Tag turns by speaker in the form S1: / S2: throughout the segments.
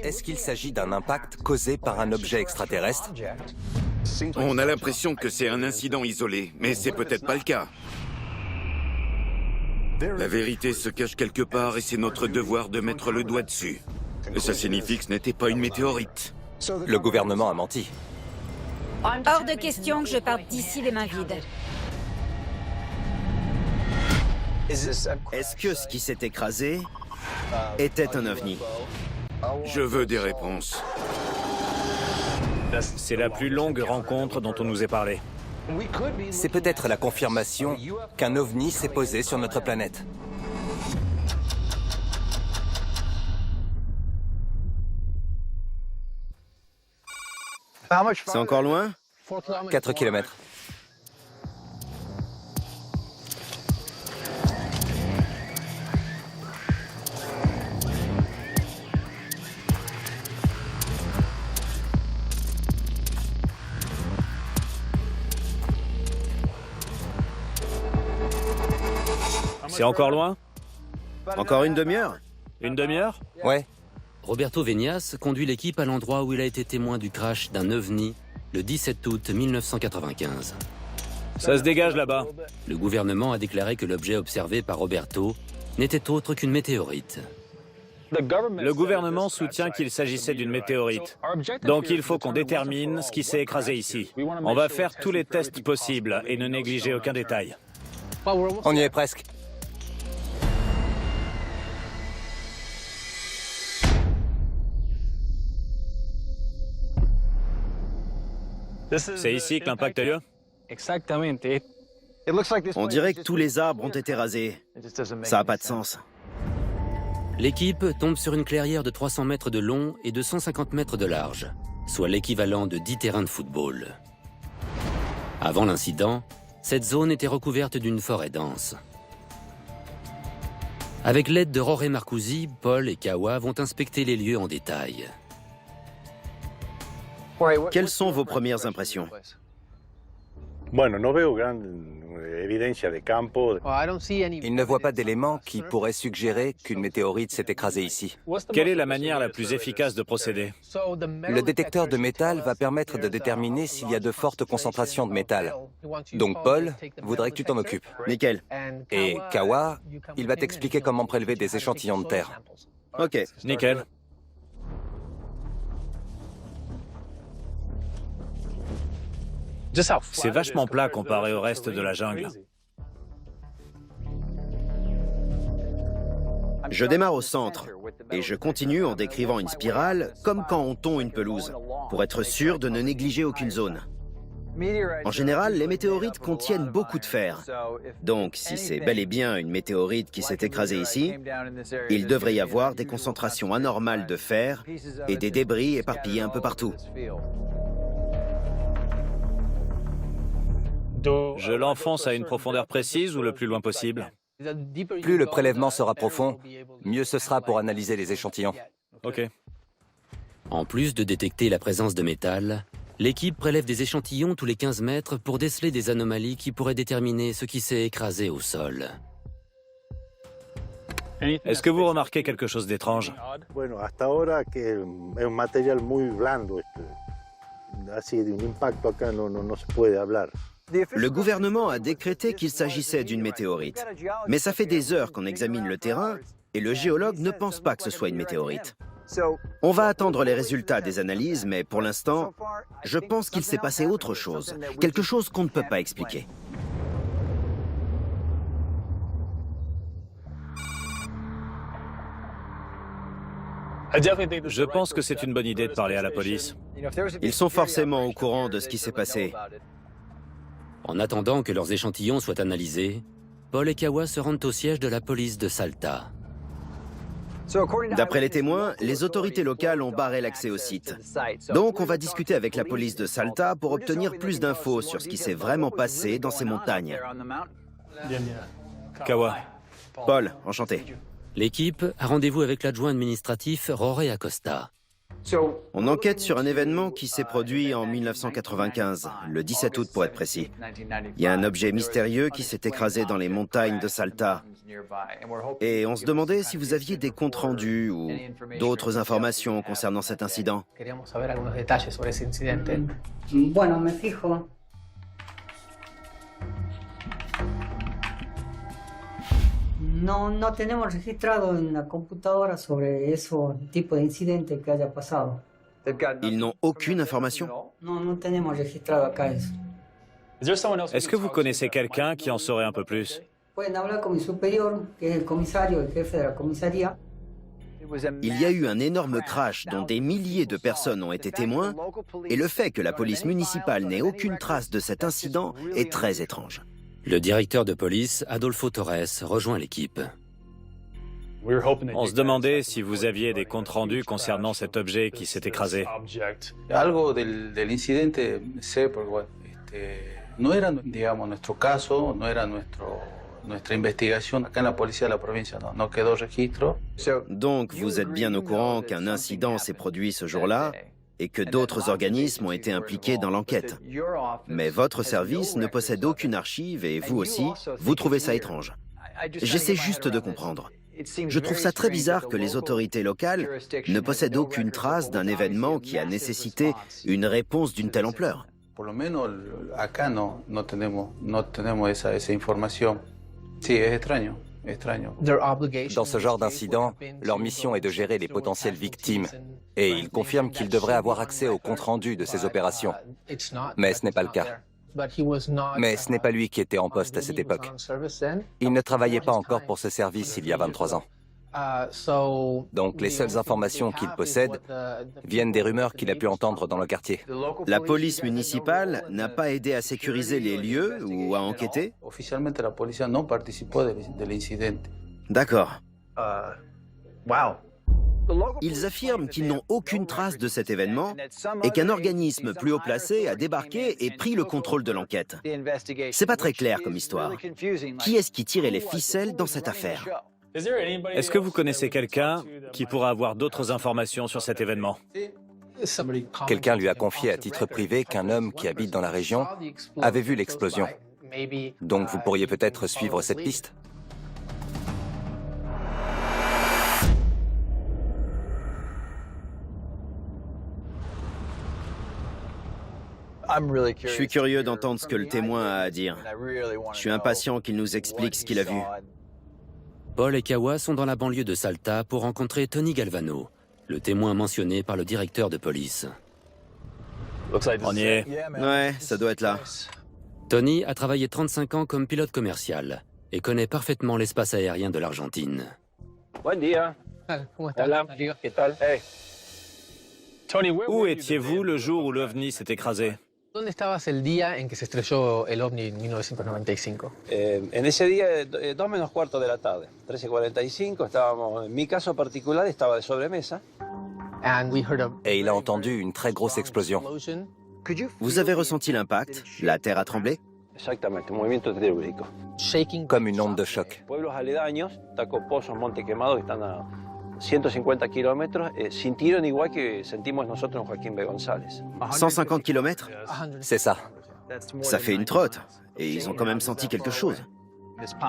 S1: Est-ce qu'il s'agit d'un impact causé par un objet extraterrestre?
S2: On a l'impression que c'est un incident isolé, mais c'est peut-être pas le cas. La vérité se cache quelque part et c'est notre devoir de mettre le doigt dessus. Ça signifie que ce n'était pas une météorite.
S1: Le gouvernement a menti.
S3: Hors de question que je parte d'ici les mains vides.
S4: Est-ce que ce qui s'est écrasé était un ovni?
S2: Je veux des réponses.
S5: C'est la plus longue rencontre dont on nous ait parlé.
S1: C'est peut-être la confirmation qu'un ovni s'est posé sur notre planète.
S4: C'est encore loin?
S1: 4 kilomètres.
S5: C'est encore loin?
S4: Encore une demi-heure?
S5: Une demi-heure?
S1: Ouais.
S6: Roberto Venias conduit l'équipe à l'endroit où il a été témoin du crash d'un ovni le 17 août 1995.
S5: Ça se dégage là-bas.
S6: Le gouvernement a déclaré que l'objet observé par Roberto n'était autre qu'une météorite.
S5: Le gouvernement soutient qu'il s'agissait d'une météorite. Donc il faut qu'on détermine ce qui s'est écrasé ici. On va faire tous les tests possibles et ne négliger aucun détail.
S1: On y est presque.
S5: C'est ici que l'impact a lieu?
S4: On dirait que tous les arbres ont été rasés. Ça n'a pas de sens.
S6: L'équipe tombe sur une clairière de 300 mètres de long et de 150 mètres de large, soit l'équivalent de 10 terrains de football. Avant l'incident, cette zone était recouverte d'une forêt dense. Avec l'aide de Jorge Marcusi, Paul et Kawa vont inspecter les lieux en détail.
S4: Quelles sont vos premières impressions?
S7: Bueno, no veo gran evidencia de campo.
S1: Il ne voit pas d'éléments qui pourraient suggérer qu'une météorite s'est écrasée ici.
S5: Quelle est la manière la plus efficace de procéder?
S1: Le détecteur de métal va permettre de déterminer s'il y a de fortes concentrations de métal. Donc Paul voudrait que tu t'en occupes.
S4: Nickel.
S1: Et Kawa, il va t'expliquer comment prélever des échantillons de terre.
S4: Ok.
S5: Nickel. C'est vachement plat comparé au reste de la jungle.
S4: Je démarre au centre et je continue en décrivant une spirale comme quand on tond une pelouse, pour être sûr de ne négliger aucune zone. En général, les météorites contiennent beaucoup de fer. Donc, si c'est bel et bien une météorite qui s'est écrasée ici, il devrait y avoir des concentrations anormales de fer et des débris éparpillés un peu partout.
S5: Je l'enfonce à une profondeur précise ou le plus loin possible?
S1: Plus le prélèvement sera profond, mieux ce sera pour analyser les échantillons.
S5: Ok.
S6: En plus de détecter la présence de métal, l'équipe prélève des échantillons tous les 15 mètres pour déceler des anomalies qui pourraient déterminer ce qui s'est écrasé au sol.
S5: Est-ce que vous remarquez quelque chose d'étrange?
S7: Bueno, hasta ahora que es un material muy blando. Así de un impacto acá no se puede hablar.
S4: Le gouvernement a décrété qu'il s'agissait d'une météorite. Mais ça fait des heures qu'on examine le terrain et le géologue ne pense pas que ce soit une météorite. On va attendre les résultats des analyses, mais pour l'instant, je pense qu'il s'est passé autre chose. Quelque chose qu'on ne peut pas expliquer.
S5: Je pense que c'est une bonne idée de parler à la police.
S4: Ils sont forcément au courant de ce qui s'est passé.
S6: En attendant que leurs échantillons soient analysés, Paul et Kawa se rendent au siège de la police de Salta.
S4: D'après les témoins, les autorités locales ont barré l'accès au site. Donc on va discuter avec la police de Salta pour obtenir plus d'infos sur ce qui s'est vraiment passé dans ces montagnes.
S5: Kawa.
S4: Paul, enchanté.
S6: L'équipe a rendez-vous avec l'adjoint administratif Jorge Acosta.
S4: On enquête sur un événement qui s'est produit en 1995, le 17 août pour être précis. Il y a un objet mystérieux qui s'est écrasé dans les montagnes de Salta. Et on se demandait si vous aviez des comptes rendus ou d'autres informations concernant cet incident.
S8: Bueno, me fijo. No tenemos registrado en la computadora sobre eso tipo de incidente que haya pasado.
S4: Ils n'ont aucune information?
S8: No tenemos registrado acá eso.
S5: Est-ce que vous connaissez quelqu'un qui en saurait un peu plus?
S8: Pueden hablar con mi superior, que es el comisario, el jefe de la comisaría.
S4: Il y a eu un énorme crash dont des milliers de personnes ont été témoins, et le fait que la police municipale n'ait aucune trace de cet incident est très étrange.
S6: Le directeur de police, Adolfo Torres, rejoint l'équipe.
S5: On se demandait si vous aviez des comptes rendus concernant cet objet qui s'est écrasé.
S9: Algo del incidente sé, porque bueno, no era, digamos, nuestro caso, no era nuestra investigación acá en la policía de la provincia, no quedó registro.
S4: Donc vous êtes bien au courant qu'un incident s'est produit ce jour-là et que d'autres organismes ont été impliqués dans l'enquête. Mais votre service ne possède aucune archive et vous aussi, vous trouvez ça étrange. J'essaie juste de comprendre. Je trouve ça très bizarre que les autorités locales ne possèdent aucune trace d'un événement qui a nécessité une réponse d'une telle ampleur.
S9: Por lo menos acá no tenemos esa información. Sí, es extraño.
S1: Dans ce genre d'incident, leur mission est de gérer les potentielles victimes et ils confirment qu'ils devraient avoir accès au compte-rendu de ces opérations. Mais ce n'est pas le cas. Mais ce n'est pas lui qui était en poste à cette époque. Il ne travaillait pas encore pour ce service il y a 23 ans. Donc les seules informations qu'il possède viennent des rumeurs qu'il a pu entendre dans le quartier.
S4: La police municipale n'a pas aidé à sécuriser les lieux ou à enquêter?
S9: Oficialmente la policía no participó del incidente.
S4: D'accord. Ils affirment qu'ils n'ont aucune trace de cet événement et qu'un organisme plus haut placé a débarqué et pris le contrôle de l'enquête. C'est pas très clair comme histoire. Qui est-ce qui tirait les ficelles dans cette affaire?
S5: Est-ce que vous connaissez quelqu'un qui pourra avoir d'autres informations sur cet événement?
S1: Quelqu'un lui a confié à titre privé qu'un homme qui habite dans la région avait vu l'explosion. Donc vous pourriez peut-être suivre cette piste.
S4: Je suis curieux d'entendre ce que le témoin a à dire. Je suis impatient qu'il nous explique ce qu'il a vu.
S6: Paul et Kawa sont dans la banlieue de Salta pour rencontrer Tony Galvano, le témoin mentionné par le directeur de police.
S5: On y est.
S4: Ouais, ça doit être là.
S6: Tony a travaillé 35 ans comme pilote commercial et connaît parfaitement l'espace aérien de l'Argentine.
S10: Buen día. Hola, ¿qué tal? Hey.
S5: Où étiez-vous le jour où l'OVNI s'est écrasé?
S11: ¿Dónde estabas el día en que se estrelló el OVNI en 1995?
S10: En ese día, 2 menos cuarto de la tarde, 13:45, estábamos, en mi caso particular, estaba de sobremesa.
S1: Et il a entendu une très grosse explosion.
S4: Vous avez ressenti l'impact? La terre a tremblé?
S10: Exactamente, un movimiento telúrico.
S1: Comme une onde de choc.
S10: Pueblos aledaños, Taco Pozos, Monte Quemado, que están a 150 kilómetros, sintieron igual que sentimos nosotros en Joaquín B. González.
S4: 150 km?
S1: C'est ça.
S4: Ça fait une trotte. Et ils ont quand même senti quelque chose.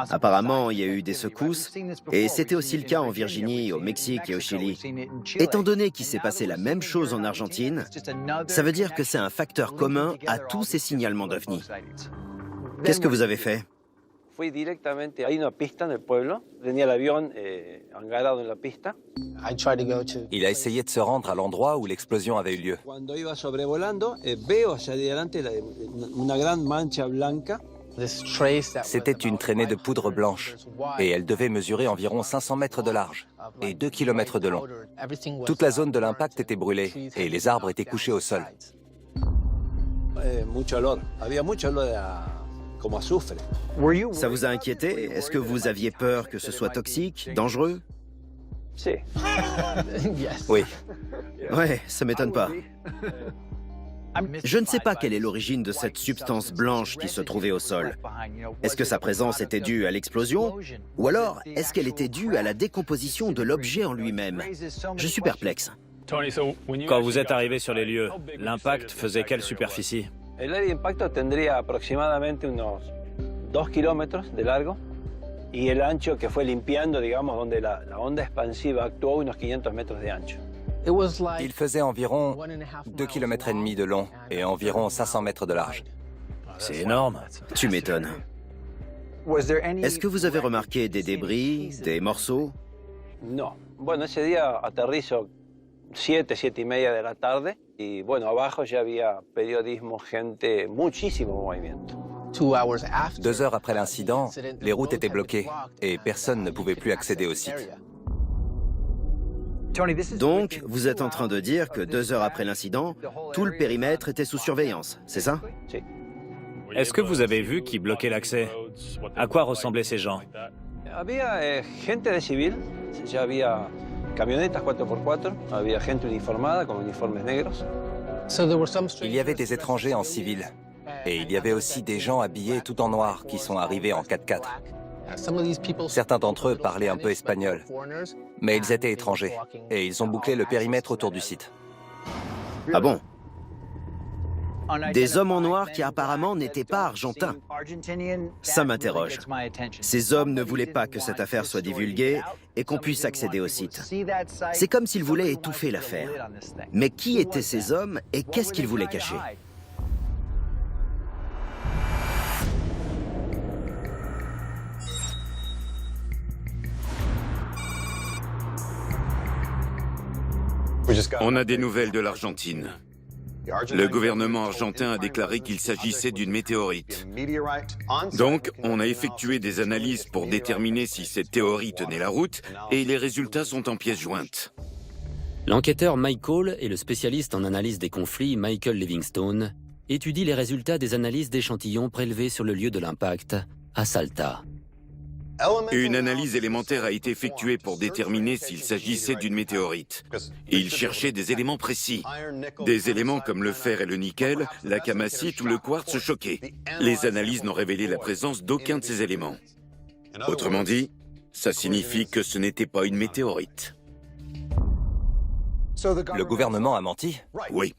S4: Apparemment, il y a eu des secousses, et c'était aussi le cas en Virginie, au Mexique et au Chili. Étant donné qu'il s'est passé la même chose en Argentine, ça veut dire que c'est un facteur commun à tous ces signalements d'OVNI. Qu'est-ce que vous avez fait?
S10: Fui directamente, hay una pista en el pueblo, tenía el avión engarado en la pista.
S1: Il a essayé de se rendre à l'endroit où l'explosion avait eu lieu.
S10: Cuando iba sobrevolando, veo hacia adelante una gran mancha blanca.
S1: C'était une traînée de poudre blanche et elle devait mesurer environ 500 mètres de large et 2 km de long. Toute la zone de l'impact était brûlée et les arbres étaient couchés au sol.
S10: Mucho olor, había mucho olor como azufre.
S4: Ça vous a inquiété? Est-ce que vous aviez peur que ce soit toxique, dangereux?
S10: Sí.
S1: Oui.
S4: Ouais, ça m'étonne pas. Je ne sais pas quelle est l'origine de cette substance blanche qui se trouvait au sol. Est-ce que sa présence était due à l'explosion? Ou alors, est-ce qu'elle était due à la décomposition de l'objet en lui-même? Je suis perplexe.
S5: Quand vous êtes arrivé sur les lieux, l'impact faisait quelle superficie?
S10: El área de impacto tendría aproximadamente unos 2 kilómetros de largo y el ancho que fue limpiando, digamos, donde la onda expansiva actuó, unos 500 metros de ancho.
S1: Il faisait environ 2,5 km de long et environ 500 mètres de large.
S5: C'est énorme.
S4: Tu m'étonnes. Est-ce que vous avez remarqué des débris, des morceaux?
S10: No. Bueno, ese día aterrizo 7:30 de la tarde y bueno, abajo ya había periodismo, gente, muchísimo movimiento.
S1: 2 heures après l'incident, les routes étaient bloquées et personne ne pouvait plus accéder au site.
S4: Donc, vous êtes en train de dire que 2 heures après l'incident, tout le périmètre était sous surveillance, c'est ça?
S10: Sí.
S5: Est-ce que vous avez vu qui bloquait l'accès? À quoi ressemblaient ces gens?
S10: Había gente de civil, ya había camionetas 4x4, había gente uniformada con uniformes negros.
S1: Il y avait des étrangers en civil et il y avait aussi des gens habillés tout en noir qui sont arrivés en 4x4. Certains d'entre eux parlaient un peu espagnol, mais ils étaient étrangers et ils ont bouclé le périmètre autour du site.
S4: Ah bon? Des hommes en noir qui apparemment n'étaient pas argentins. Ça m'interroge. Ces hommes ne voulaient pas que cette affaire soit divulguée et qu'on puisse accéder au site. C'est comme s'ils voulaient étouffer l'affaire. Mais qui étaient ces hommes et qu'est-ce qu'ils voulaient cacher?
S2: On a des nouvelles de l'Argentine. Le gouvernement argentin a déclaré qu'il s'agissait d'une météorite. Donc, on a effectué des analyses pour déterminer si cette théorie tenait la route et les résultats sont en pièces jointes.
S6: L'enquêteur Mike Hall et le spécialiste en analyse des conflits Michael Livingstone étudient les résultats des analyses d'échantillons prélevés sur le lieu de l'impact, à Salta.
S2: Une analyse élémentaire a été effectuée pour déterminer s'il s'agissait d'une météorite. Ils cherchaient des éléments précis. Des éléments comme le fer et le nickel, la camacite ou le quartz choqué. Les analyses n'ont révélé la présence d'aucun de ces éléments. Autrement dit, ça signifie que ce n'était pas une météorite.
S1: Le gouvernement a menti?
S2: Oui.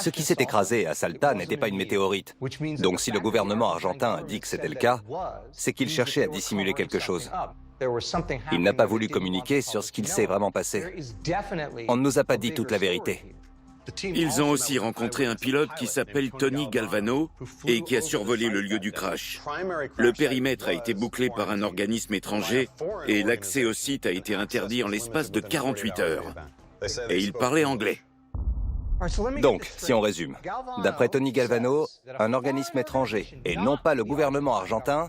S1: Ce qui s'est écrasé à Salta n'était pas une météorite. Donc si le gouvernement argentin a dit que c'était le cas, c'est qu'il cherchait à dissimuler quelque chose. Il n'a pas voulu communiquer sur ce qu'il s'est vraiment passé. On ne nous a pas dit toute la vérité.
S2: Ils ont aussi rencontré un pilote qui s'appelle Tony Galvano et qui a survolé le lieu du crash. Le périmètre a été bouclé par un organisme étranger et l'accès au site a été interdit en l'espace de 48 heures. Et il parlait anglais.
S1: Donc, si on résume, d'après Tony Galvano, un organisme étranger, et non pas le gouvernement argentin,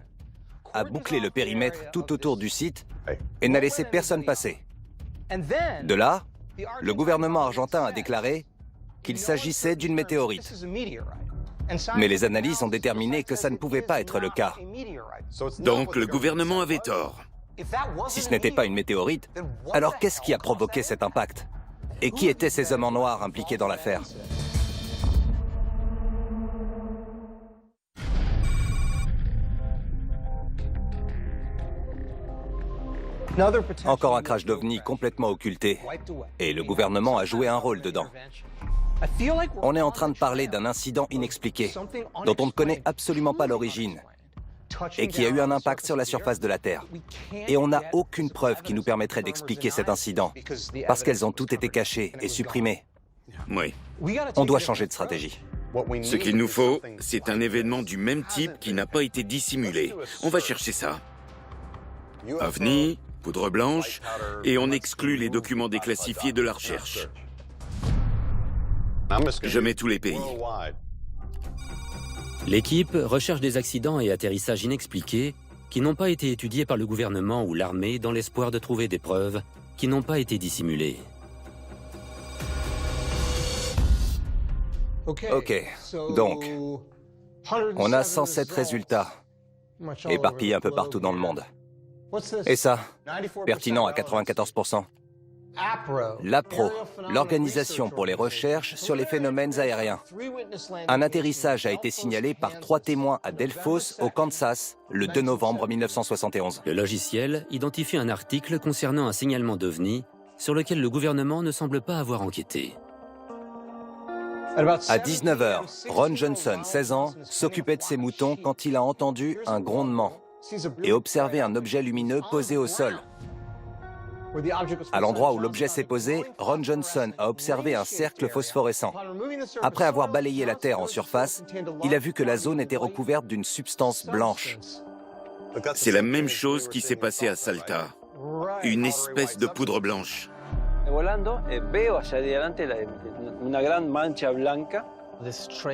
S1: a bouclé le périmètre tout autour du site et n'a laissé personne passer. De là, le gouvernement argentin a déclaré qu'il s'agissait d'une météorite. Mais les analyses ont déterminé que ça ne pouvait pas être le cas.
S2: Donc le gouvernement avait tort.
S1: Si ce n'était pas une météorite, alors qu'est-ce qui a provoqué cet impact ? Et qui étaient ces hommes en noir impliqués dans l'affaire? Encore un crash d'OVNI complètement occulté. Et le gouvernement a joué un rôle dedans. On est en train de parler d'un incident inexpliqué, dont on ne connaît absolument pas l'origine, et qui a eu un impact sur la surface de la Terre. Et on n'a aucune preuve qui nous permettrait d'expliquer cet incident, parce qu'elles ont toutes été cachées et supprimées.
S2: Oui.
S1: On doit changer de stratégie.
S2: Ce qu'il nous faut, c'est un événement du même type qui n'a pas été dissimulé. On va chercher ça. OVNI, poudre blanche, et on exclut les documents déclassifiés de la recherche. Je mets tous les pays.
S6: L'équipe recherche des accidents et atterrissages inexpliqués qui n'ont pas été étudiés par le gouvernement ou l'armée dans l'espoir de trouver des preuves qui n'ont pas été dissimulées.
S1: Ok, donc, on a 107 résultats, éparpillés un peu partout dans le monde. Et ça, pertinent à 94%. L'APRO, l'Organisation pour les recherches sur les phénomènes aériens. Un atterrissage a été signalé par 3 témoins à Delphos, au Kansas, le 2 novembre 1971.
S6: Le logiciel identifie un article concernant un signalement d'OVNI sur lequel le gouvernement ne semble pas avoir enquêté.
S1: À 19 h, Ron Johnson, 16 ans, s'occupait de ses moutons quand il a entendu un grondement et observé un objet lumineux posé au sol. À l'endroit où l'objet s'est posé, Ron Johnson a observé un cercle phosphorescent. Après avoir balayé la Terre en surface, il a vu que la zone était recouverte d'une substance blanche.
S2: C'est la même chose qui s'est passé à Salta. Une espèce de poudre blanche.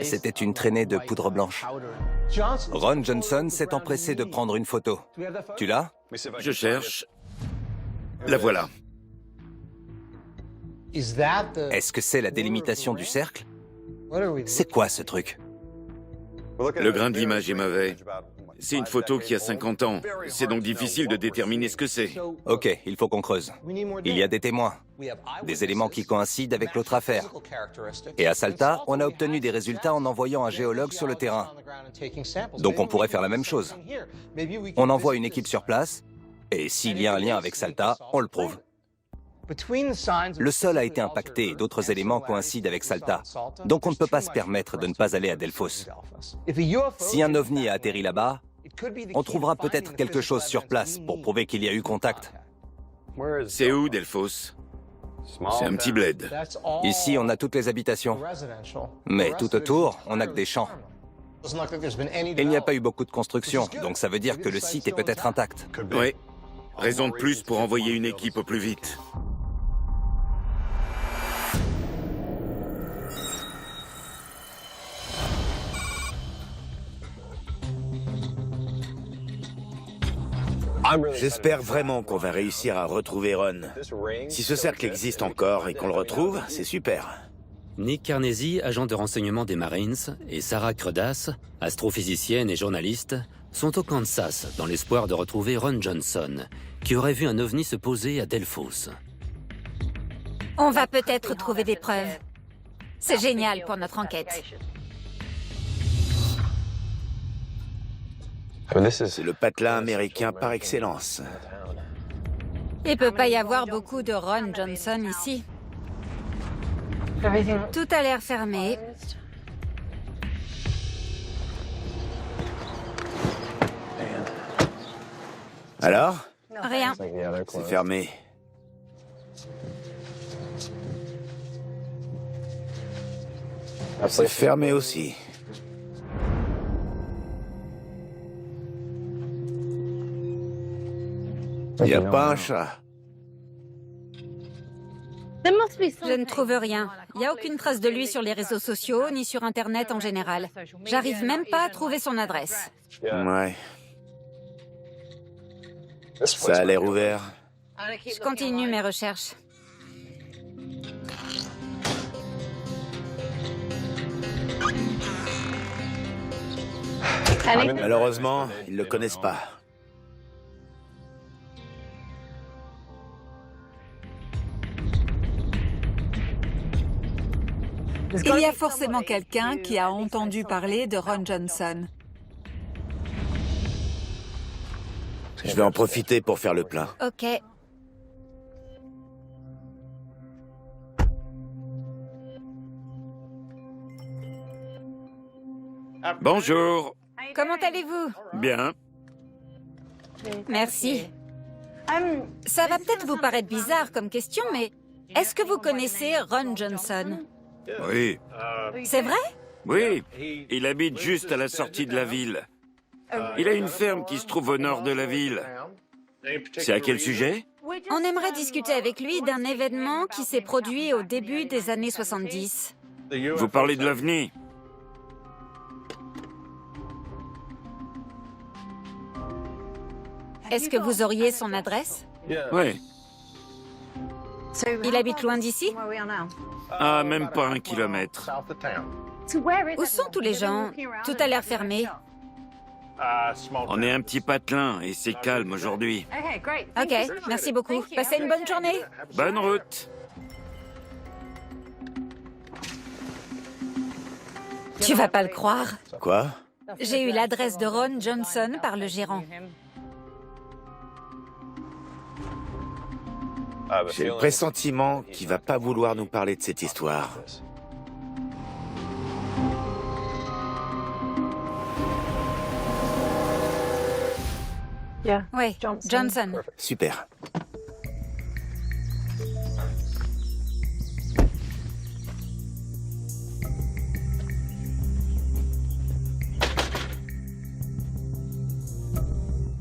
S1: C'était une traînée de poudre blanche. Ron Johnson s'est empressé de prendre une photo. Tu l'as?
S2: Je cherche. La voilà.
S1: Est-ce que c'est la délimitation du cercle? C'est quoi ce truc?
S2: Le grain de l'image est mauvais. C'est une photo qui a 50 ans. C'est donc difficile de déterminer ce que c'est.
S1: Ok, il faut qu'on creuse. Il y a des témoins, des éléments qui coïncident avec l'autre affaire. Et à Salta, on a obtenu des résultats en envoyant un géologue sur le terrain. Donc on pourrait faire la même chose. On envoie une équipe sur place, et s'il y a un lien avec Salta, on le prouve. Le sol a été impacté et d'autres éléments coïncident avec Salta. Donc on ne peut pas se permettre de ne pas aller à Delfos. Si un ovni a atterri là-bas, on trouvera peut-être quelque chose sur place pour prouver qu'il y a eu contact.
S2: C'est où, Delfos? C'est un petit bled.
S1: Ici, on a toutes les habitations. Mais tout autour, on n'a que des champs. Il n'y a pas eu beaucoup de construction, donc ça veut dire que le site est peut-être intact.
S2: Oui. Raison de plus pour envoyer une équipe au plus vite.
S12: J'espère vraiment qu'on va réussir à retrouver Ron. Si ce cercle existe encore et qu'on le retrouve, c'est super.
S6: Nick Carnesi, agent de renseignement des Marines, et Sarah Credas, astrophysicienne et journaliste, sont au Kansas dans l'espoir de retrouver Ron Johnson, qui aurait vu un ovni se poser à Delfos.
S3: On va peut-être trouver des preuves. C'est génial pour notre enquête.
S12: C'est le patelin américain par excellence.
S3: Il peut pas y avoir beaucoup de Ron Johnson ici. Tout a l'air fermé.
S12: Alors?
S3: Rien.
S12: C'est fermé. C'est fermé aussi. Il n'y a pas un chat.
S3: Je ne trouve rien. Il n'y a aucune trace de lui sur les réseaux sociaux, ni sur Internet en général. J'arrive même pas à trouver son adresse.
S12: Ouais. Ça a l'air ouvert.
S3: Je continue mes recherches.
S12: Malheureusement, ils ne le connaissent pas.
S13: Il y a forcément quelqu'un qui a entendu parler de Ron Johnson.
S12: Je vais en profiter pour faire le plein.
S3: Ok.
S2: Bonjour.
S3: Comment allez-vous?
S2: Bien.
S3: Merci. Ça va peut-être vous paraître bizarre comme question, mais est-ce que vous connaissez Ron Johnson?
S2: Oui.
S3: C'est vrai?
S2: Oui. Il habite juste à la sortie de la ville. Il a une ferme qui se trouve au nord de la ville. C'est à quel sujet?
S3: On aimerait discuter avec lui d'un événement qui s'est produit au début des années 70.
S2: Vous parlez de l'OVNI?
S3: Est-ce que vous auriez son adresse?
S2: Oui.
S3: Il habite loin d'ici?
S2: Ah, même pas 1 kilomètre.
S3: Où sont tous les gens? Tout a l'air fermé.
S2: On est un petit patelin et c'est calme aujourd'hui.
S3: Ok, merci beaucoup. Passez une bonne journée.
S2: Bonne route.
S3: Tu vas pas le croire.
S12: Quoi?
S3: J'ai eu l'adresse de Ron Johnson par le gérant.
S12: J'ai le pressentiment qu'il va pas vouloir nous parler de cette histoire.
S3: Oui, Johnson.
S12: Super.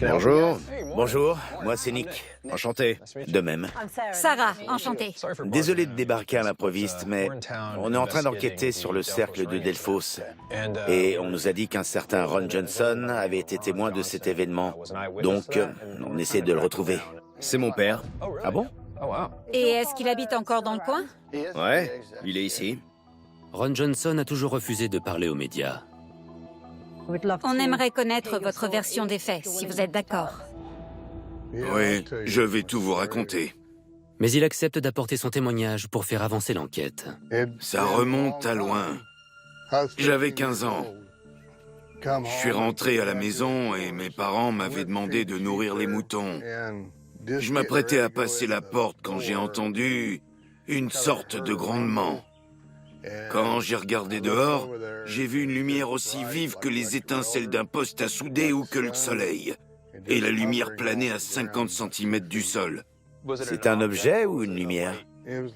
S12: Bonjour. Bonjour, moi c'est Nick. Enchanté. De même.
S3: Sarah, enchantée.
S12: Désolé de débarquer à l'improviste, mais on est en train d'enquêter sur le cercle de Delphos. Et on nous a dit qu'un certain Ron Johnson avait été témoin de cet événement. Donc, on essaie de le retrouver.
S4: C'est mon père.
S12: Ah bon?
S3: Et est-ce qu'il habite encore dans le coin?
S4: Ouais, il est ici.
S6: Ron Johnson a toujours refusé de parler aux médias.
S3: On aimerait connaître votre version des faits, si vous êtes d'accord.
S2: Oui, je vais tout vous raconter.
S6: Mais il accepte d'apporter son témoignage pour faire avancer l'enquête.
S2: Ça remonte à loin. J'avais 15 ans. Je suis rentré à la maison et mes parents m'avaient demandé de nourrir les moutons. Je m'apprêtais à passer la porte quand j'ai entendu une sorte de grondement. Quand j'ai regardé dehors, j'ai vu une lumière aussi vive que les étincelles d'un poste à souder ou que le soleil. Et la lumière planait à 50 cm du sol.
S12: C'est un objet ou une lumière?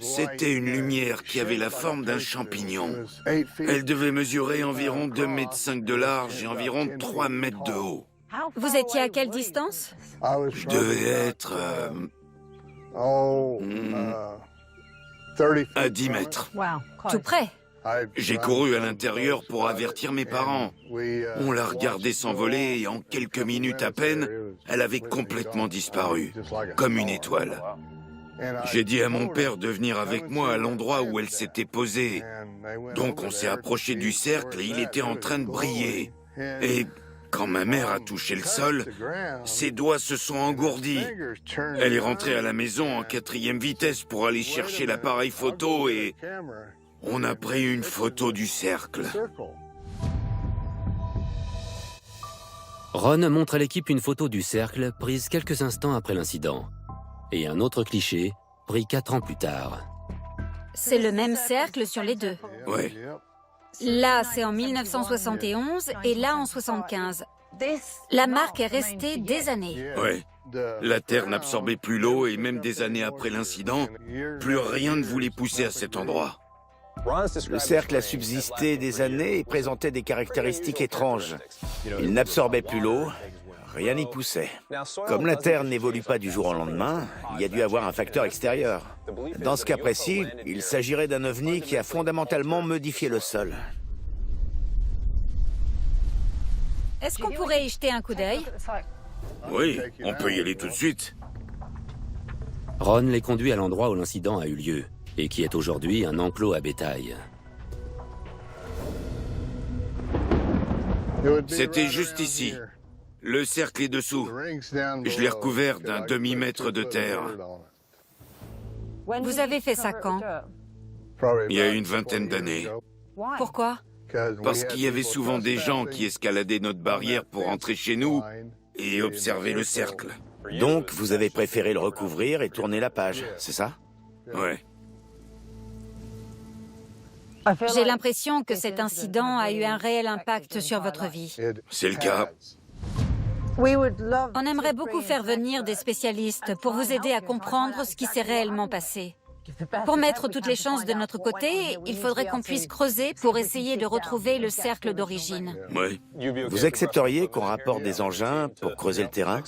S2: C'était une lumière qui avait la forme d'un champignon. Elle devait mesurer environ 2,5 m de large et environ 3 mètres de haut.
S3: Vous étiez à quelle distance?
S2: Je devais être à 10 mètres.
S3: Tout près.
S2: J'ai couru à l'intérieur pour avertir mes parents. On l'a regardée s'envoler et en quelques minutes à peine, elle avait complètement disparu, comme une étoile. J'ai dit à mon père de venir avec moi à l'endroit où elle s'était posée. Donc on s'est approché du cercle et il était en train de briller. Et quand ma mère a touché le sol, ses doigts se sont engourdis. Elle est rentrée à la maison en 4e vitesse pour aller chercher l'appareil photo et on a pris une photo du cercle.
S6: Ron montre à l'équipe une photo du cercle prise quelques instants après l'incident. Et un autre cliché, pris 4 ans plus tard.
S3: C'est le même cercle sur les deux.
S2: Ouais.
S3: Là, c'est en 1971 et là en 75. La marque est restée des années.
S2: Ouais. La terre n'absorbait plus l'eau et même des années après l'incident, plus rien ne voulait pousser à cet endroit.
S12: Le cercle a subsisté des années et présentait des caractéristiques étranges. Il n'absorbait plus l'eau, rien n'y poussait. Comme la Terre n'évolue pas du jour au lendemain, il y a dû avoir un facteur extérieur. Dans ce cas précis, il s'agirait d'un ovni qui a fondamentalement modifié le sol.
S3: Est-ce qu'on pourrait y jeter un coup d'œil?
S2: Oui, on peut y aller tout de suite.
S6: Ron les conduit à l'endroit où l'incident a eu lieu, et qui est aujourd'hui un enclos à bétail.
S2: C'était juste ici. Le cercle est dessous. Je l'ai recouvert d'un demi-mètre de terre.
S3: Vous avez fait ça quand?
S2: Il y a une vingtaine d'années.
S3: Pourquoi?
S2: Parce qu'il y avait souvent des gens qui escaladaient notre barrière pour entrer chez nous et observer le cercle.
S12: Donc, vous avez préféré le recouvrir et tourner la page, c'est ça?
S2: Ouais.
S3: J'ai l'impression que cet incident a eu un réel impact sur votre vie.
S2: C'est le cas.
S3: On aimerait beaucoup faire venir des spécialistes pour vous aider à comprendre ce qui s'est réellement passé. Pour mettre toutes les chances de notre côté, il faudrait qu'on puisse creuser pour essayer de retrouver le cercle d'origine.
S2: Ouais.
S12: Vous accepteriez qu'on rapporte des engins pour creuser le terrain?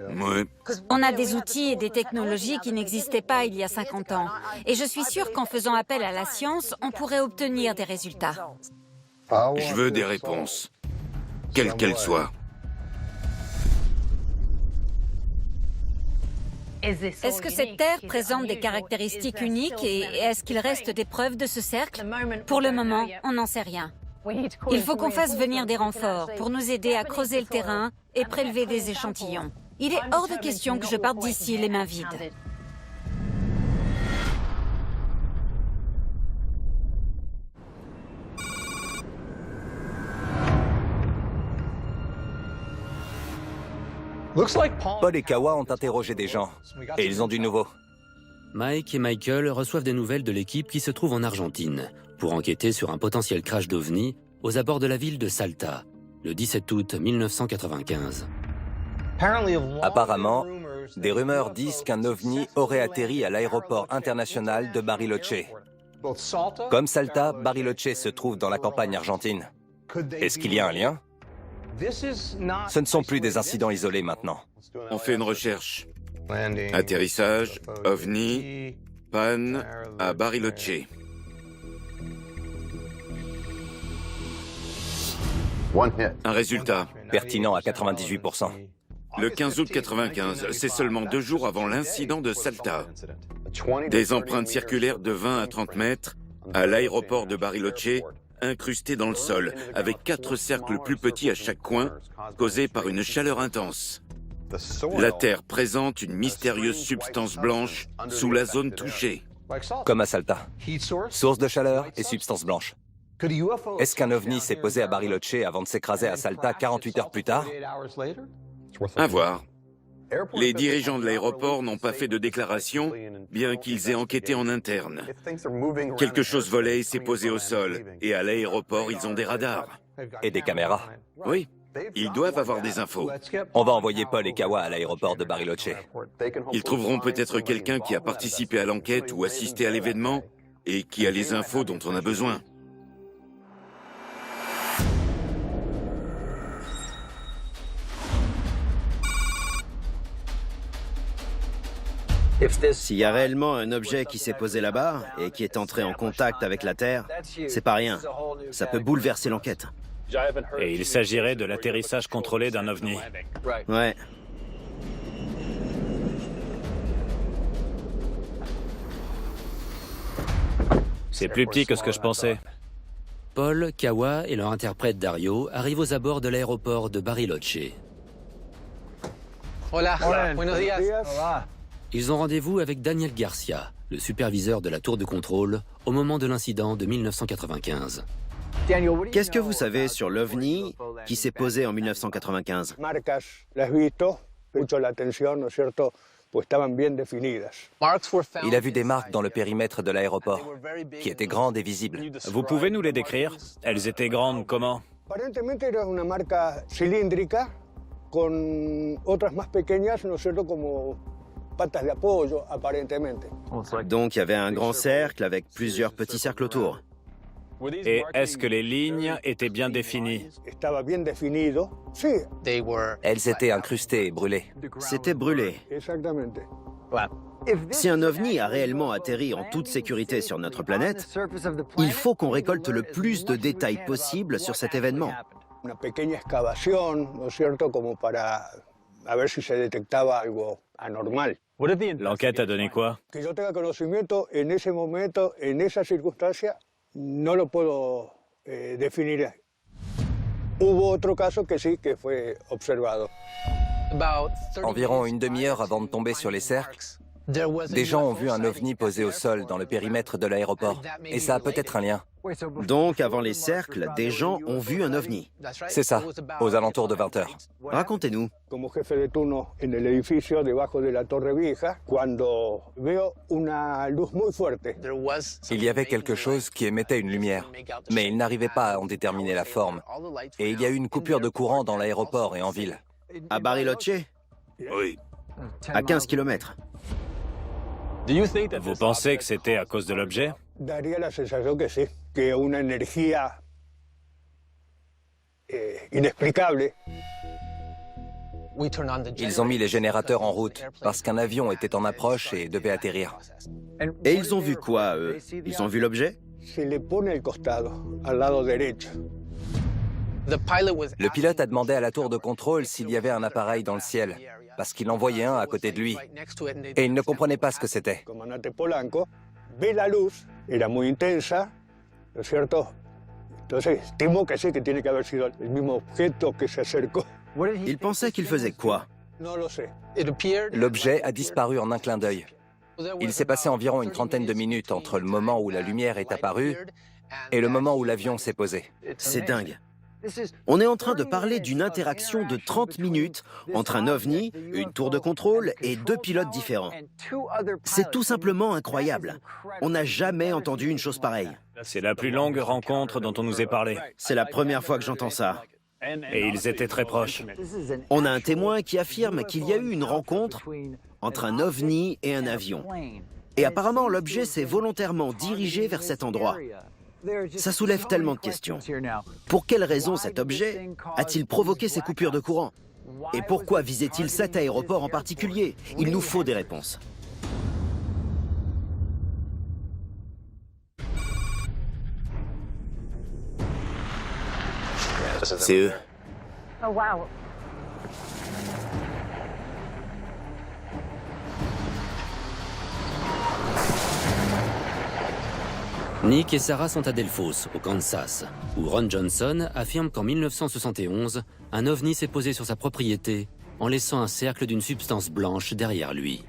S2: Ouais.
S3: On a des outils et des technologies qui n'existaient pas il y a 50 ans. Et je suis sûre qu'en faisant appel à la science, on pourrait obtenir des résultats.
S2: Je veux des réponses, quelles qu'elles soient.
S3: Est-ce que cette terre présente des caractéristiques uniques et est-ce qu'il reste des preuves de ce cercle? Pour le moment, on n'en sait rien. Il faut qu'on fasse venir des renforts pour nous aider à creuser le terrain et prélever des échantillons. Il est hors de question que je parte d'ici les mains vides.
S1: Paul et Kawa ont interrogé des gens, et ils ont du nouveau.
S6: Mike et Michael reçoivent des nouvelles de l'équipe qui se trouve en Argentine pour enquêter sur un potentiel crash d'OVNI aux abords de la ville de Salta, le 17 août 1995.
S1: Apparemment, des rumeurs disent qu'un ovni aurait atterri à l'aéroport international de Bariloche. Comme Salta, Bariloche se trouve dans la campagne argentine. Est-ce qu'il y a un lien? Ce ne sont plus des incidents isolés maintenant.
S2: On fait une recherche. Atterrissage, OVNI, panne à Bariloche. Un résultat.
S1: Pertinent à 98%.
S2: Le 15 août 95, c'est seulement 2 jours avant l'incident de Salta. Des empreintes circulaires de 20 à 30 mètres à l'aéroport de Bariloche, incrustées dans le sol, avec 4 cercles plus petits à chaque coin, causés par une chaleur intense. La Terre présente une mystérieuse substance blanche sous la zone touchée.
S1: Comme à Salta. Source de chaleur et substance blanche. Est-ce qu'un ovni s'est posé à Bariloche avant de s'écraser à Salta 48 heures plus tard?
S2: À voir. Les dirigeants de l'aéroport n'ont pas fait de déclaration, bien qu'ils aient enquêté en interne. Quelque chose volait et s'est posé au sol, et à l'aéroport, ils ont des radars.
S1: Et des caméras.
S2: Oui, ils doivent avoir des infos.
S1: On va envoyer Paul et Kawa à l'aéroport de Bariloche.
S2: Ils trouveront peut-être quelqu'un qui a participé à l'enquête ou assisté à l'événement, et qui a les infos dont on a besoin.
S4: S'il y a réellement un objet qui s'est posé là-bas et qui est entré en contact avec la Terre, c'est pas rien. Ça peut bouleverser l'enquête.
S5: Et il s'agirait de l'atterrissage contrôlé d'un ovni.
S4: Ouais.
S5: C'est plus petit que ce que je pensais.
S6: Paul, Kawa et leur interprète Dario arrivent aux abords de l'aéroport de Bariloche.
S11: Hola, buenos días.
S6: Ils ont rendez-vous avec Daniel Garcia, le superviseur de la tour de contrôle, au moment de l'incident de 1995.
S4: Qu'est-ce que vous savez sur l'OVNI qui s'est posé en 1995?
S1: Il a vu des marques dans le périmètre de l'aéroport, qui étaient grandes et visibles.
S5: Vous pouvez nous les décrire? Elles étaient grandes comment?
S4: Donc il y avait un grand cercle avec plusieurs petits cercles autour.
S5: Et est-ce que les lignes étaient bien définies?
S1: Elles étaient incrustées et brûlées.
S4: C'était brûlé. Si un ovni a réellement atterri en toute sécurité sur notre planète, il faut qu'on récolte le plus de détails possible sur cet événement.
S5: L'enquête a donné quoi?
S1: Environ une demi-heure avant de tomber sur les cercles, des gens ont vu un ovni posé au sol dans le périmètre de l'aéroport. Et ça a peut-être un lien.
S4: Donc, avant les cercles, des gens ont vu un ovni.
S1: C'est ça, aux alentours de 20 heures.
S4: Racontez-nous.
S1: Il y avait quelque chose qui émettait une lumière, mais ils n'arrivaient pas à en déterminer la forme. Et il y a eu une coupure de courant dans l'aéroport et en ville.
S4: À Bariloche?
S2: Oui.
S4: À 15 km.
S5: Vous pensez que c'était à cause de l'objet?
S1: Ils ont mis les générateurs en route parce qu'un avion était en approche et devait atterrir.
S4: Et ils ont vu quoi, eux? Ils ont vu l'objet?
S1: Le pilote a demandé à la tour de contrôle s'il y avait un appareil dans le ciel, parce qu'il en voyait un à côté de lui. Et il ne comprenait pas ce que c'était.
S4: Il pensait qu'il faisait quoi?
S1: L'objet a disparu en un clin d'œil. Il s'est passé environ une trentaine de minutes entre le moment où la lumière est apparue et le moment où l'avion s'est posé.
S4: C'est dingue. On est en train de parler d'une interaction de 30 minutes entre un ovni, une tour de contrôle et 2 pilotes différents. C'est tout simplement incroyable. On n'a jamais entendu une chose pareille.
S5: C'est la plus longue rencontre dont on nous ait parlé.
S4: C'est la première fois que j'entends ça.
S5: Et ils étaient très proches.
S4: On a un témoin qui affirme qu'il y a eu une rencontre entre un ovni et un avion. Et apparemment, l'objet s'est volontairement dirigé vers cet endroit. Ça soulève tellement de questions. Pour quelle raison cet objet a-t-il provoqué ces coupures de courant? Et pourquoi visait-il cet aéroport en particulier? Il nous faut des réponses.
S12: C'est eux.
S14: Oh, wow.
S6: Nick et Sarah sont à Delphos, au Kansas, où Ron Johnson affirme qu'en 1971, un ovni s'est posé sur sa propriété en laissant un cercle d'une substance blanche derrière lui.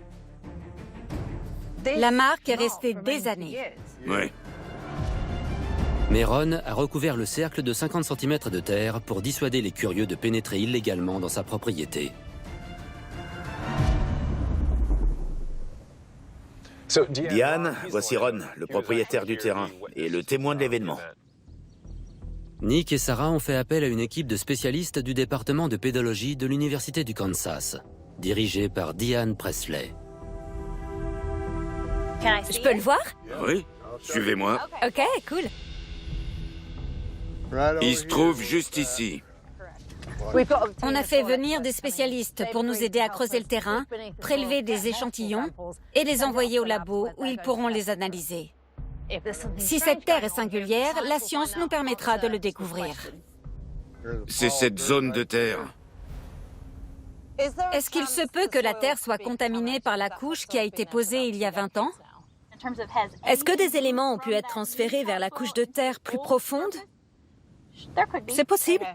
S3: La marque est restée des années.
S2: Ouais.
S6: Mais Ron a recouvert le cercle de 50 cm de terre pour dissuader les curieux de pénétrer illégalement dans sa propriété.
S12: Diane, voici Ron, le propriétaire du terrain et le témoin de l'événement.
S6: Nick et Sarah ont fait appel à une équipe de spécialistes du département de pédologie de l'Université du Kansas, dirigée par Diane Presley.
S3: Je peux le voir?
S2: Oui, suivez-moi.
S3: Ok, cool.
S2: Il se trouve juste ici.
S3: On a fait venir des spécialistes pour nous aider à creuser le terrain, prélever des échantillons et les envoyer au labo où ils pourront les analyser. Si cette terre est singulière, la science nous permettra de le découvrir.
S2: C'est cette zone de terre.
S3: Est-ce qu'il se peut que la Terre soit contaminée par la couche qui a été posée il y a 20 ans? Est-ce que des éléments ont pu être transférés vers la couche de terre plus profonde? C'est possible.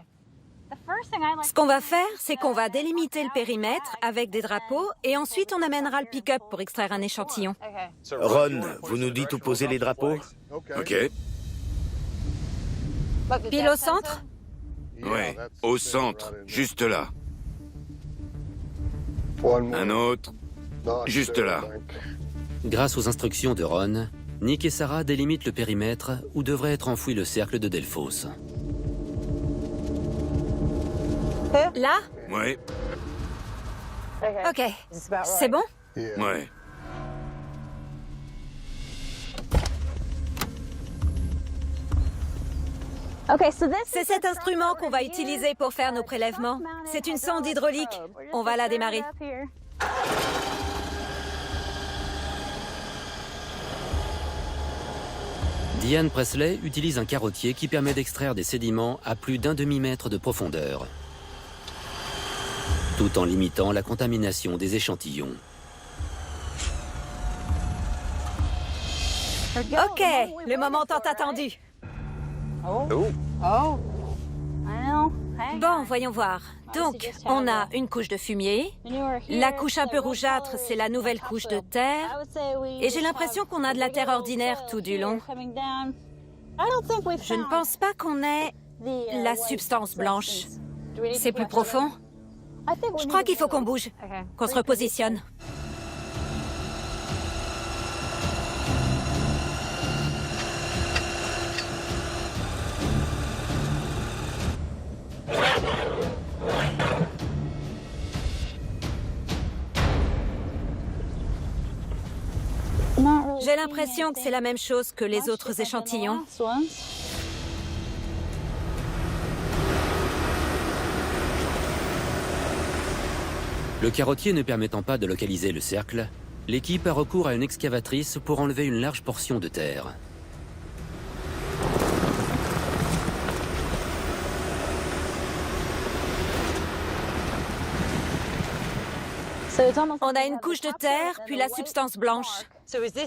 S3: Ce qu'on va faire, c'est qu'on va délimiter le périmètre avec des drapeaux et ensuite on amènera le pick-up pour extraire un échantillon.
S12: Ron, vous nous dites où poser les drapeaux?
S2: Ok.
S3: Pile au centre?
S2: Ouais, au centre, juste là. Un autre, juste là.
S6: Grâce aux instructions de Ron, Nick et Sarah délimitent le périmètre où devrait être enfoui le cercle de Delphos.
S3: Là?
S2: Ouais,
S3: Ok. C'est bon?
S2: ouais.
S3: C'est cet instrument qu'on va utiliser pour faire nos prélèvements. C'est une sonde hydraulique. On va la démarrer.
S6: Diane Presley utilise un carottier qui permet d'extraire des sédiments à plus d'1 demi-mètre de profondeur, tout en limitant la contamination des échantillons.
S3: Ok, le moment tant attendu. Bon, voyons voir. Donc, on a une couche de fumier. La couche un peu rougeâtre, c'est la nouvelle couche de terre. Et j'ai l'impression qu'on a de la terre ordinaire tout du long. Je ne pense pas qu'on ait la substance blanche. C'est plus profond. Je crois qu'il faut qu'on bouge, qu'on se repositionne. J'ai l'impression que c'est la même chose que les autres échantillons.
S6: Le carottier ne permettant pas de localiser le cercle, l'équipe a recours à une excavatrice pour enlever une large portion de terre.
S3: On a une couche de terre, puis la substance blanche.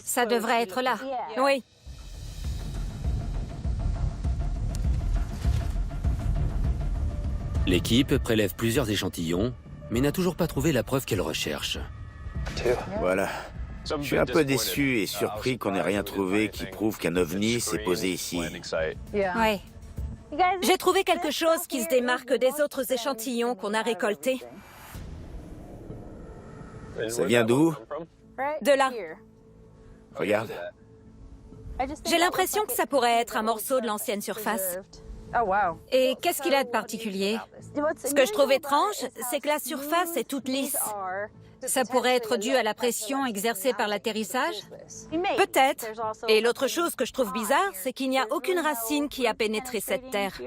S3: Ça devrait être là. Oui.
S6: L'équipe prélève plusieurs échantillons, mais n'a toujours pas trouvé la preuve qu'elle recherche.
S12: Voilà. Je suis un peu déçu et surpris qu'on n'ait rien trouvé qui prouve qu'un ovni s'est posé ici.
S3: Ouais. J'ai trouvé quelque chose qui se démarque des autres échantillons qu'on a récoltés.
S12: Ça vient d'où?
S3: De là.
S12: Regarde.
S3: J'ai l'impression que ça pourrait être un morceau de l'ancienne surface. Et qu'est-ce qu'il a de particulier? Ce que je trouve étrange, c'est que la surface est toute lisse. Ça pourrait être dû à la pression exercée par l'atterrissage? Peut-être. Et l'autre chose que je trouve bizarre, c'est qu'il n'y a aucune racine qui a pénétré cette terre.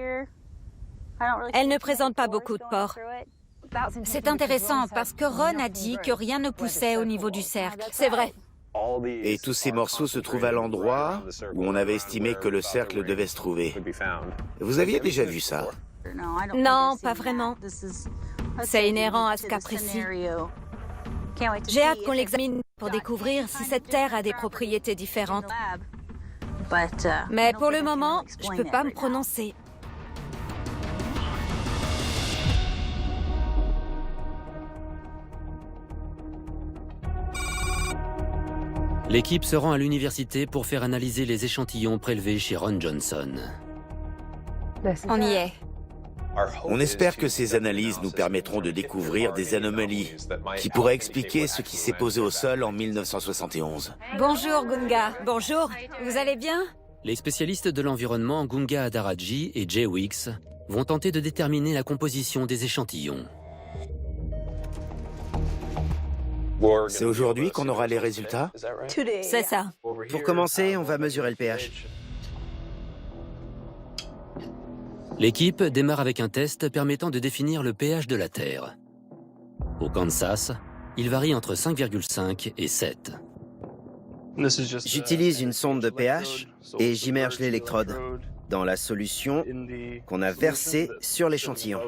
S3: Elle ne présente pas beaucoup de pores. C'est intéressant parce que Ron a dit que rien ne poussait au niveau du cercle. C'est vrai.
S12: Et tous ces morceaux se trouvent à l'endroit où on avait estimé que le cercle devait se trouver. Vous aviez déjà vu ça?
S3: Non, pas vraiment. C'est inhérent à ce cas précis. J'ai hâte qu'on l'examine pour découvrir si cette terre a des propriétés différentes. Mais pour le moment, je ne peux pas me prononcer.
S6: L'équipe se rend à l'université pour faire analyser les échantillons prélevés chez Ron Johnson.
S3: On y est.
S12: On espère que ces analyses nous permettront de découvrir des anomalies qui pourraient expliquer ce qui s'est posé au sol en 1971.
S3: Bonjour Gunga. Bonjour. Vous allez bien?
S6: Les spécialistes de l'environnement Gunga Adaraji et Jay Weeks vont tenter de déterminer la composition des échantillons.
S12: C'est aujourd'hui qu'on aura les résultats?
S3: C'est ça.
S4: Pour commencer, on va mesurer le pH.
S6: L'équipe démarre avec un test permettant de définir le pH de la Terre. Au Kansas, il varie entre 5,5 et 7.
S4: J'utilise une sonde de pH et j'immerge l'électrode dans la solution qu'on a versée sur l'échantillon.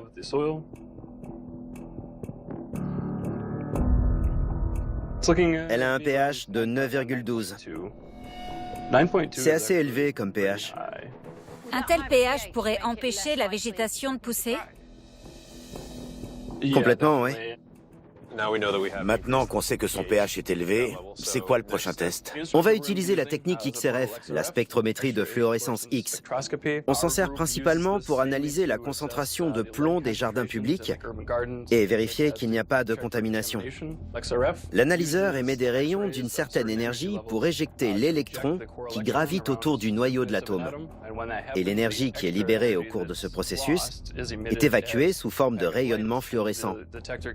S4: Elle a un pH de 9,12. C'est assez élevé comme pH.
S3: Un tel pH pourrait empêcher la végétation de pousser?
S4: Complètement, oui.
S12: Maintenant qu'on sait que son pH est élevé, c'est quoi le prochain test?
S4: On va utiliser la technique XRF, la spectrométrie de fluorescence X. On s'en sert principalement pour analyser la concentration de plomb des jardins publics et vérifier qu'il n'y a pas de contamination. L'analyseur émet des rayons d'une certaine énergie pour éjecter l'électron qui gravite autour du noyau de l'atome. Et l'énergie qui est libérée au cours de ce processus est évacuée sous forme de rayonnement fluorescent.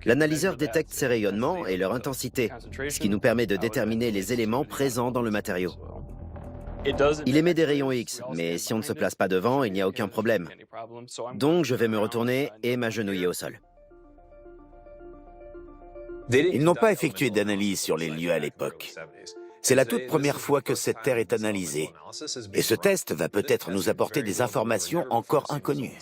S4: L'analyseur détecte ces rayonnements et leur intensité, ce qui nous permet de déterminer les éléments présents dans le matériau. Il émet des rayons X, mais si on ne se place pas devant, il n'y a aucun problème. Donc je vais me retourner et m'agenouiller au sol.
S12: Ils n'ont pas effectué d'analyse sur les lieux à l'époque. C'est la toute première fois que cette terre est analysée. Et ce test va peut-être nous apporter des informations encore inconnues.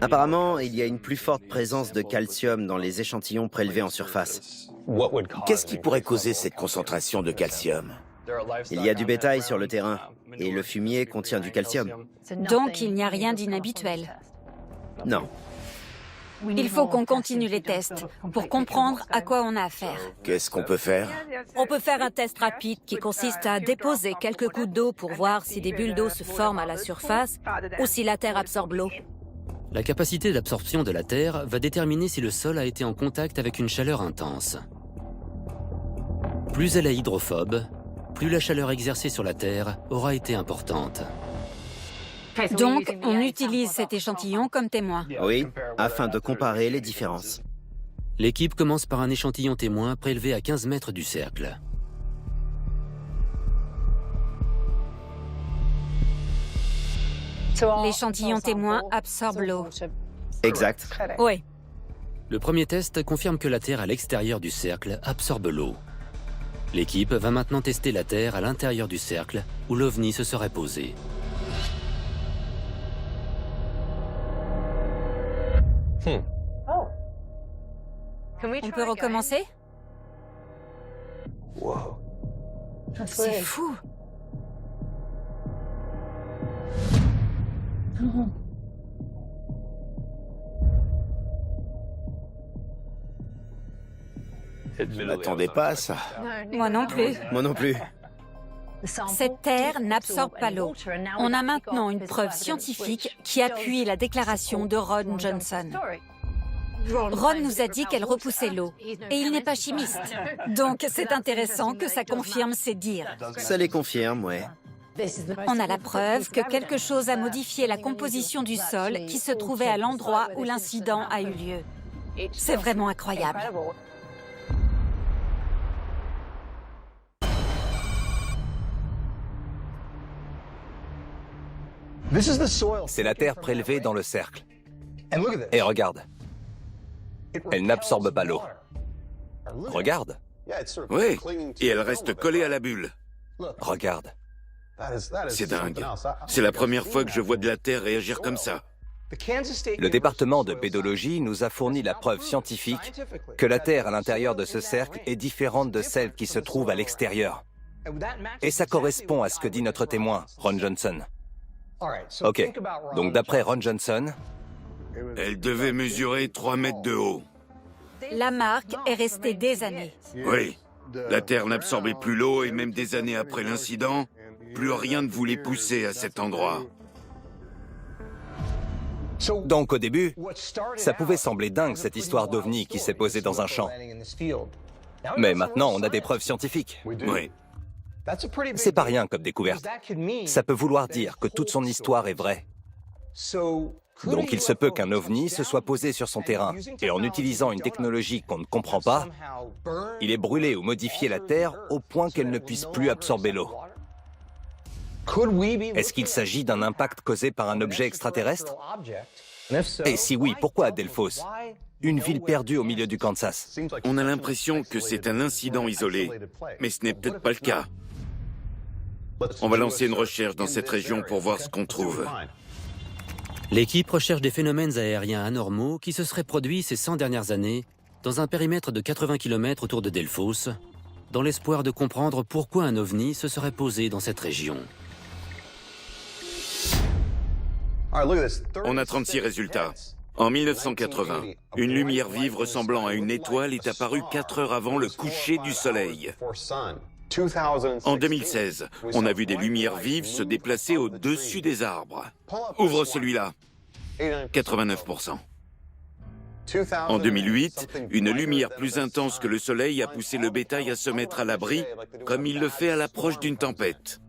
S4: Apparemment, il y a une plus forte présence de calcium dans les échantillons prélevés en surface.
S12: Qu'est-ce qui pourrait causer cette concentration de calcium?
S4: Il y a du bétail sur le terrain, et le fumier contient du calcium.
S3: Donc il n'y a rien d'inhabituel.
S4: Non.
S3: Il faut qu'on continue les tests pour comprendre à quoi on a affaire.
S12: Qu'est-ce qu'on peut faire?
S3: On peut faire un test rapide qui consiste à déposer quelques gouttes d'eau pour voir si des bulles d'eau se forment à la surface ou si la terre absorbe l'eau.
S6: La capacité d'absorption de la Terre va déterminer si le sol a été en contact avec une chaleur intense. Plus elle est hydrophobe, plus la chaleur exercée sur la Terre aura été importante.
S3: Donc, on utilise cet échantillon comme témoin.
S4: Oui, afin de comparer les différences.
S6: L'équipe commence par un échantillon témoin prélevé à 15 mètres du cercle.
S3: L'échantillon témoin absorbe l'eau.
S4: Exact.
S3: Oui.
S6: Le premier test confirme que la Terre à l'extérieur du cercle absorbe l'eau. L'équipe va maintenant tester la Terre à l'intérieur du cercle, où l'OVNI se serait posé.
S3: On peut recommencer? C'est fou.
S12: Je ne m'attendais pas à ça.
S3: Moi non plus.
S4: Moi non plus.
S3: Cette terre n'absorbe pas l'eau. On a maintenant une preuve scientifique qui appuie la déclaration de Ron Johnson. Ron nous a dit qu'elle repoussait l'eau, et il n'est pas chimiste. Donc c'est intéressant que ça confirme ses dires.
S4: Ça les confirme, ouais.
S3: On a la preuve que quelque chose a modifié la composition du sol qui se trouvait à l'endroit où l'incident a eu lieu. C'est vraiment incroyable.
S1: C'est la terre prélevée dans le cercle. Et regarde. Elle n'absorbe pas l'eau. Regarde.
S2: Oui, et elle reste collée à la bulle.
S1: Regarde.
S2: C'est dingue. C'est la première fois que je vois de la terre réagir comme ça.
S1: Le département de pédologie nous a fourni la preuve scientifique que la terre à l'intérieur de ce cercle est différente de celle qui se trouve à l'extérieur. Et ça correspond à ce que dit notre témoin, Ron Johnson. Ok, donc d'après Ron Johnson,
S2: Elle devait mesurer 3 mètres de haut.
S3: La marque est restée des années.
S2: Oui, la terre n'absorbait plus l'eau et même des années après l'incident, plus rien ne voulait pousser à cet endroit.
S1: donc au début, ça pouvait sembler dingue cette histoire d'OVNI qui s'est posée dans un champ. Mais maintenant, on a des preuves scientifiques.
S2: Oui.
S1: C'est pas rien comme découverte. Ça peut vouloir dire que toute son histoire est vraie. Donc il se peut qu'un OVNI se soit posé sur son terrain et en utilisant une technologie qu'on ne comprend pas, il ait brûlé ou modifié la Terre au point qu'elle ne puisse plus absorber l'eau. Est-ce qu'il s'agit d'un impact causé par un objet extraterrestre? Et si oui, pourquoi à Delphos, une ville perdue au milieu du Kansas?
S2: On a l'impression que c'est un incident isolé, mais ce n'est peut-être pas le cas. On va lancer une recherche dans cette région pour voir ce qu'on trouve.
S6: L'équipe recherche des phénomènes aériens anormaux qui se seraient produits ces 100 dernières années dans un périmètre de 80 km autour de Delphos, dans l'espoir de comprendre pourquoi un ovni se serait posé dans cette région.
S2: On a 36 résultats. En 1980, une lumière vive ressemblant à une étoile est apparue 4 heures avant le coucher du soleil. En 2016, on a vu des lumières vives se déplacer au-dessus des arbres. Ouvre celui-là. 89%. En 2008, une lumière plus intense que le soleil a poussé le bétail à se mettre à l'abri, comme il le fait à l'approche d'une tempête.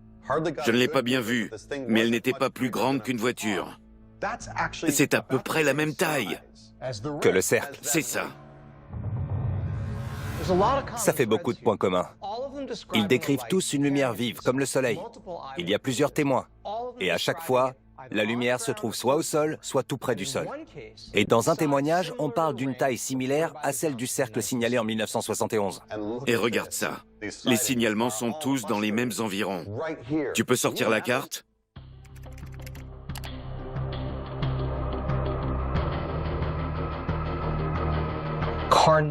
S2: Je ne l'ai pas bien vue, mais elle n'était pas plus grande qu'une voiture. C'est à peu près la même taille.
S1: Que le cercle.
S2: C'est ça.
S1: Ça fait beaucoup de points communs. Ils décrivent tous une lumière vive, comme le soleil. Il y a plusieurs témoins. Et à chaque fois, la lumière se trouve soit au sol, soit tout près du sol. Et dans un témoignage, on parle d'une taille similaire à celle du cercle signalé en 1971.
S2: Et regarde ça. Les signalements sont tous dans les mêmes environs. Tu peux sortir la carte ?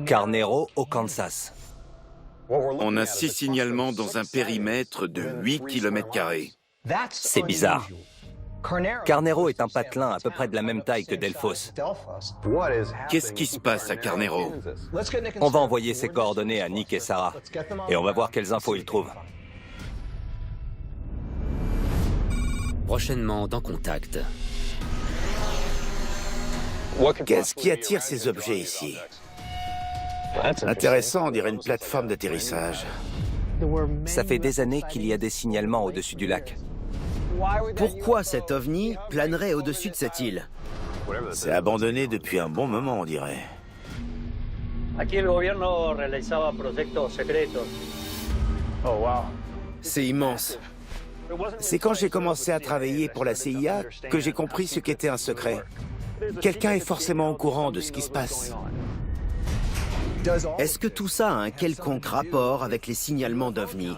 S1: Carnero, au Kansas.
S2: On a 6 signalements dans un périmètre de 8 km².
S1: C'est bizarre. Carnero est un patelin à peu près de la même taille que Delphos.
S2: Qu'est-ce qui se passe à Carnero?
S1: On va envoyer ses coordonnées à Nick et Sarah. Et on va voir quelles infos ils trouvent.
S6: Prochainement dans Contact.
S12: Qu'est-ce qui attire ces objets ici? Intéressant, on dirait une plateforme d'atterrissage.
S1: Ça fait des années qu'il y a des signalements au-dessus du lac.
S4: Pourquoi cet ovni planerait au-dessus de cette île?
S12: C'est abandonné depuis un bon moment, on dirait.
S4: C'est immense.
S12: C'est quand j'ai commencé à travailler pour la CIA que j'ai compris ce qu'était un secret. Quelqu'un est forcément au courant de ce qui se passe.
S4: Est-ce que tout ça a un quelconque rapport avec les signalements d'OVNI?